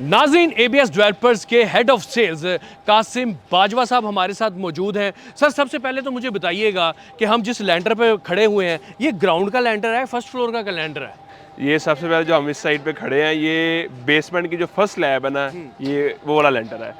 नाज़रीन, ABS developers के head of sales Qasim Bajwa साहब हमारे साथ मौजूद हैं। सर, सबसे पहले तो मुझे बताइएगा कि हम जिस लैंडर पे खड़े हुए हैं, ये ग्राउंड का लैंडर है, फर्स्ट फ्लोर का लैंडर है? ये सबसे पहले जो हम इस साइड पे खड़े हैं, ये बेसमेंट की जो फर्स्ट स्लैब है ना, ये वो वाला लेंटर है।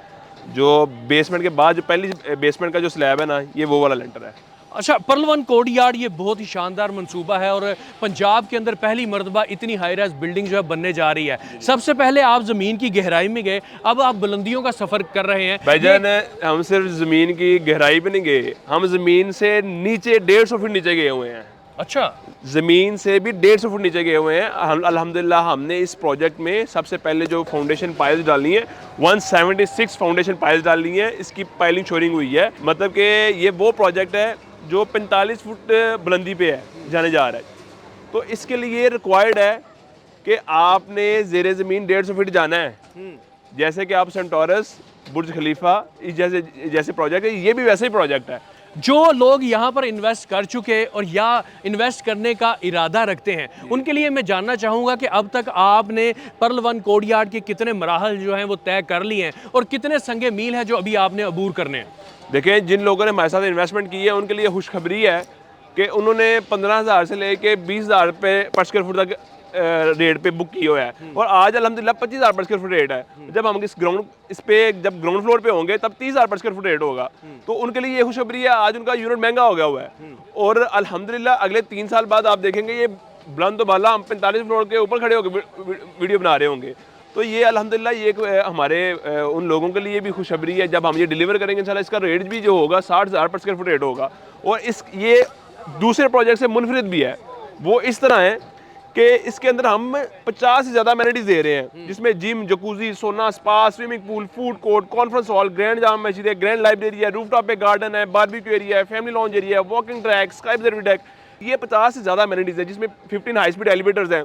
जो बेसमेंट के बाद जो पहली बेसमेंट का जो स्लैब है ना, ये वो वाला लेंटर है। अच्छा, पर्ल वन कोर्टयार्ड ये बहुत ही शानदार मंसूबा है और पंजाब के अंदर पहली मरतबा इतनी हाई राइज बिल्डिंग जो है बनने जा रही है। सबसे पहले आप ज़मीन की गहराई में गए, अब आप बुलंदियों का सफ़र कर रहे हैं। भाईजान, हम सिर्फ ज़मीन की गहराई पे नहीं गए, हम ज़मीन से नीचे 150 फुट नीचे गए हुए हैं। अच्छा, ज़मीन से भी 150 फुट नीचे गए हुए हैं। अल्हम्दुलिल्लाह हमने इस प्रोजेक्ट में सबसे पहले जो फाउंडेशन पाइल्स डाली हैं, 176 फाउंडेशन पाइल्स डाली हैं। इसकी पाइलिंग शोरिंग हुई है। मतलब कि ये वो प्रोजेक्ट है जो 45 फुट बुलंदी पे है, जाने जा रहा है। तो इसके लिए रिक्वायर्ड है कि आपने ज़ेरे ज़मीन 150 फीट जाना है। जैसे कि आप सेंटोरस, बुर्ज खलीफा जैसे जैसे प्रोजेक्ट है, ये भी वैसे ही प्रोजेक्ट है। जो लोग यहाँ पर इन्वेस्ट कर चुके और या इन्वेस्ट करने का इरादा रखते हैं, उनके लिए मैं जानना चाहूँगा कि अब तक आपने पर्ल वन कोर्टयार्ड के कितने मराहल जो हैं वो तय कर लिए हैं और कितने संगे मील हैं जो अभी आपने अबूर करने हैं? देखें, जिन लोगों ने हमारे साथ इन्वेस्टमेंट की है, उनके लिए खुशखबरी है कि उन्होंने 15,000 से लेके 20,000 पे पर स्क्वायर फुट तक रेट पे बुक किया हुआ है। और आज अल्हम्दुलिल्लाह 25,000 पर स्क्वायर फुट रेट है। जब हम जब ग्राउंड फ्लोर पे होंगे, तब 30,000 पर स्क्वायर फुट रेट होगा। तो उनके लिए ये खुशखबरी है, आज उनका यूनिट महंगा हो गया हुआ है। और अल्हम्दुलिल्लाह अगले 3 साल बाद आप देखेंगे ये बुलंद वाला हम 45 फ्लोर के ऊपर खड़े होकर वीडियो बना रहे होंगे। तो ये अल्हम्दुलिल्लाह ये हमारे उन लोगों के लिए भी खुशखबरी है। जब हम ये डिलीवर करेंगे इंशाल्लाह, इसका रेट भी जो होगा 60,000 पर स्क्वायर फुट रेट होगा। और ये दूसरे प्रोजेक्ट से मुनफरिद भी है। वो इस तरह है कि इसके अंदर हम 50 से ज़्यादा अमेनिटीज़ दे रहे हैं, जिसमें जिम, जकूजी, सोना, spa, swimming pool, food court, conference hall, grand Jama Masjid है, ग्रैंड लाइब्रेरी है, रूफटॉप पे गार्डन है, बारबेक्यू एरिया है, फैमिली लॉन्ज एरिया है, walking track, sky observatory deck. ये 50 से ज़्यादा अमेनिटीज़ है, जिसमें 15 हाई स्पीड एलिवेटर्स हैं,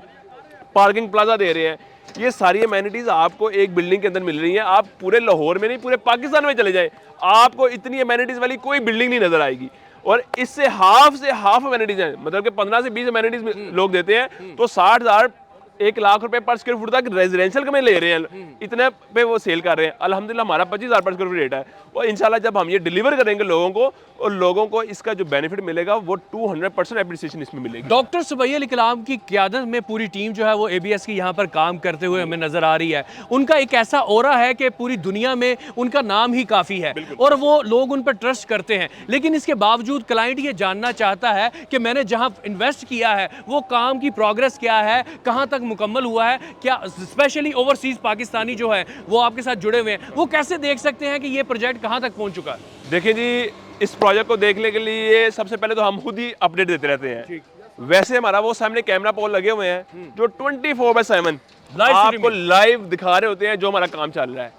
पार्किंग प्लाजा दे रहे हैं। ये सारी अमेनिटीज़ आपको एक बिल्डिंग के अंदर मिल रही हैं। आप पूरे लाहौर में नहीं, पूरे पाकिस्तान में चले जाएं, आपको इतनी अमेनिटीज़ वाली कोई बिल्डिंग नहीं नजर आएगी। और इससे हाफ अमेनिटीज़ हैं, मतलब कि 15 से 20 अमेनिटीज़ लोग देते हैं, तो 60,000 1 लाख रुपए पर स्क्वायर फुट तक रेजिडेंशियल में ले रहे हैं। इतने पे वो सेल कर रहे हैं। अल्हम्दुलिल्लाह हमारा 25,000 पर स्क्वायर फुट रेट है। और इंशाल्लाह जब हम ये डिलीवर करेंगे लोगों को, और लोगों को इसका जो बेनिफिट मिलेगा, वो 200% एप्रिसिएशन इसमें मिलेगी। डॉक्टर सुबैल इकराम की क़यादत में पूरी टीम जो है वो एबीएस की यहाँ पर काम करते हुए हमें नजर आ रही है। उनका एक ऐसा ऑरा है कि पूरी दुनिया में उनका नाम ही काफ़ी है और वो लोग उन पर ट्रस्ट करते हैं। लेकिन इसके बावजूद क्लाइंट ये जानना चाहता है कि मैंने जहाँ इन्वेस्ट किया है वो काम की प्रोग्रेस क्या है, कहाँ तक मुकम्मल हुआ है, क्या स्पेशली ओवरसीज पाकिस्तानी जो है वो आपके साथ जुड़े हुए हैं, वो कैसे देख सकते हैं कि ये प्रोजेक्ट कहाँ तक पहुँच चुका है? देखिए जी, इस प्रोजेक्ट को देखने के लिए सबसे पहले तो हम खुद ही अपडेट देते रहते हैं। वैसे हमारा वो सामने कैमरा पोल लगे हुए हैं जो 24/7 आपको लाइव दिखा रहे होते हैं जो हमारा काम चल रहा है।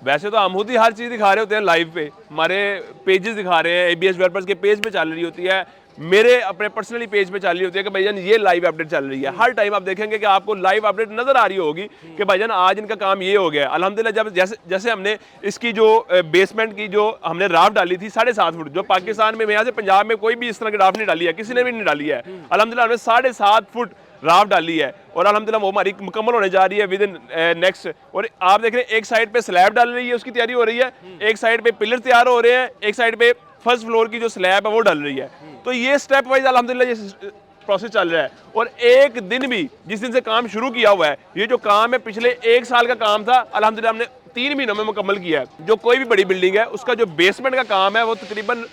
वैसे तो हम खुद ही हर चीज़ दिखा रहे होते हैं लाइव पे, हमारे पेजेस दिखा रहे हैं, एबीएस डेवलपर्स के पेज पे चल रही होती है, मेरे अपने पर्सनली पेज पे चल रही होती है कि भाईजान ये लाइव अपडेट चल रही है। हर टाइम आप देखेंगे कि आपको लाइव अपडेट नजर आ रही होगी कि भाईजान आज इनका काम ये हो गया। अल्हम्दुलिल्लाह जब जैसे हमने इसकी जो बेसमेंट की जो हमने राफ डाली थी 7.5 फुट, जो पाकिस्तान में, यहाँ से पंजाब में कोई भी इस तरह की राफ नहीं डाली है, किसी ने भी नहीं डाली है। अल्हम्दुलिल्लाह हमने 7.5 फुट राफ डाली है और अल्हम्दुलिल्लाह वो हमारी मुकम्मल होने जा रही है विद इन नेक्स्ट। और आप देख रहे हैं एक साइड पे स्लैब डाल रही है, उसकी तैयारी हो रही है, एक साइड पे पिलर तैयार हो रहे हैं, एक साइड पे फर्स्ट फ्लोर की जो स्लैब है वो डल रही है। तो ये स्टेप वाइज अल्हम्दुलिल्लाह ये प्रोसेस चल रहा है। और एक दिन भी जिस दिन से काम शुरू किया हुआ है, ये जो काम है पिछले 1 साल का काम था, अल्हम्दुलिल्लाह हमने 3 महीनों में मुकम्मल किया है। जो कोई भी बड़ी बिल्डिंग है उसका जो बेसमेंट का काम है वो तकरीबन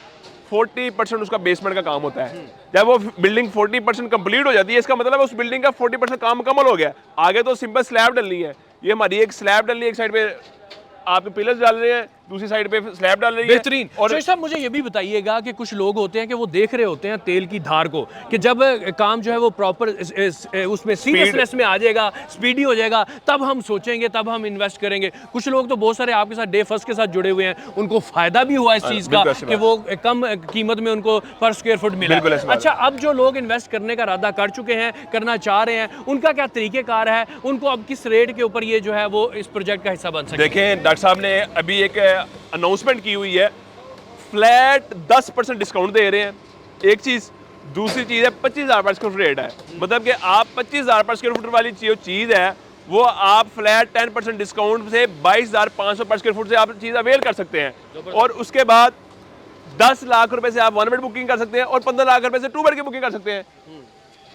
40% उसका बेसमेंट का काम होता है। जब वो बिल्डिंग 40% कंप्लीट हो जाती है, इसका मतलब है उस बिल्डिंग का 40% काम मुकम्मल हो गया। आगे तो सिंपल स्लैब डलनी है। ये हमारी एक स्लैब डलनी है, एक साइड पे आपके पिलर्स डाल रहे हैं, दूसरी साइड पे स्लैब डाल रही है। बेहतरीन। और साहब मुझे ये भी बताइएगा कि कुछ लोग होते हैं कि वो देख रहे होते हैं तेल की धार को, कि जब काम जो है वो प्रॉपर उसमें सीरियसनेस में आ जाएगा, स्पीडी हो जाएगा, तब हम सोचेंगे, तब हम इन्वेस्ट करेंगे। कुछ लोग तो बहुत सारे आपके साथ डे फर्स्ट के साथ जुड़े हुए हैं, उनको फायदा भी हुआ इस चीज़ का कि वो कम कीमत में उनको पर स्क्वायर फुट मिला। अच्छा, अब जो लोग इन्वेस्ट करने का इरादा कर चुके हैं, करना चाह रहे हैं, उनका क्या तरीक़ेकार है, उनको अब किस रेट के ऊपर ये जो है वो इस प्रोजेक्ट का हिस्सा बन सकते हैं? देखें, डॉक्टर साहब ने अभी एक अनाउंसमेंट की हुई है, फ्लैट 10% डिस्काउंट दे रहे हैं। एक चीज़, दूसरी चीज़ है 25,000 पर स्क्वायर फुट रेट है। मतलब कि आप 25,000 पर स्क्वायर फुट वाली जो चीज़ है वो आप फ्लैट 10% डिस्काउंट से 22,500 पर स्क्वायर फुट से आप चीज़ अवेल कर सकते हैं। और उसके बाद 10 लाख रुपए से आप 1 बेड बुकिंग कर सकते हैं और 15 लाख रुपए से 2 बेड की बुकिंग कर सकते हैं।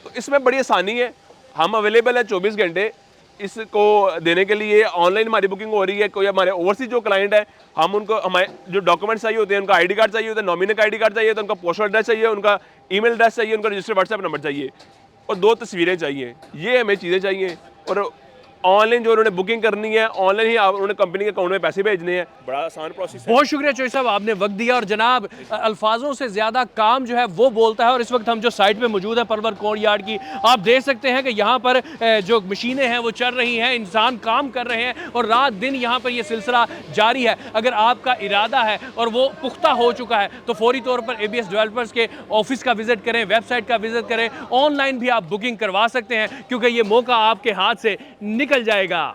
तो इसमें बड़ी आसानी है, हम अवेलेबल है 24 घंटे। इसको देने के लिए ऑनलाइन हमारी बुकिंग हो रही है। कोई हमारे ओवरसीज जो क्लाइंट है, हम उनको हमारे जो डॉक्यूमेंट्स चाहिए होते हैं, उनका आईडी कार्ड चाहिए होता है, नॉमिनी का आईडी कार्ड चाहिए, तो उनका पोस्टल एड्रेस चाहिए, उनका ईमेल एड्रेस चाहिए, उनका रजिस्टर्ड व्हाट्सएप नंबर चाहिए और 2 तस्वीरें चाहिए। ये हमें चीज़ें चाहिए और ऑनलाइन जो उन्होंने बुकिंग करनी है, ऑनलाइन ही उन्होंने कंपनी के अकाउंट में पैसे भेजने हैं। बड़ा आसान प्रोसेस है। बहुत शुक्रिया चोई साहब, आपने वक्त दिया। और जनाब, अल्फाजों से ज़्यादा काम जो है वो बोलता है। और इस वक्त हम जो साइट पे मौजूद है परवर कोर्ट यार्ड की, आप देख सकते हैं कि यहाँ पर जो मशीनें हैं वो चल रही हैं, इंसान काम कर रहे हैं और रात दिन यहाँ पर ये सिलसिला जारी है। अगर आपका इरादा है और वो पुख्ता हो चुका है तो फौरी तौर पर ABS डेवलपर्स के ऑफिस का विजिट करें, वेबसाइट का विजिट करें, ऑनलाइन भी आप बुकिंग करवा सकते हैं, क्योंकि ये मौका आपके हाथ से निकल जाएगा।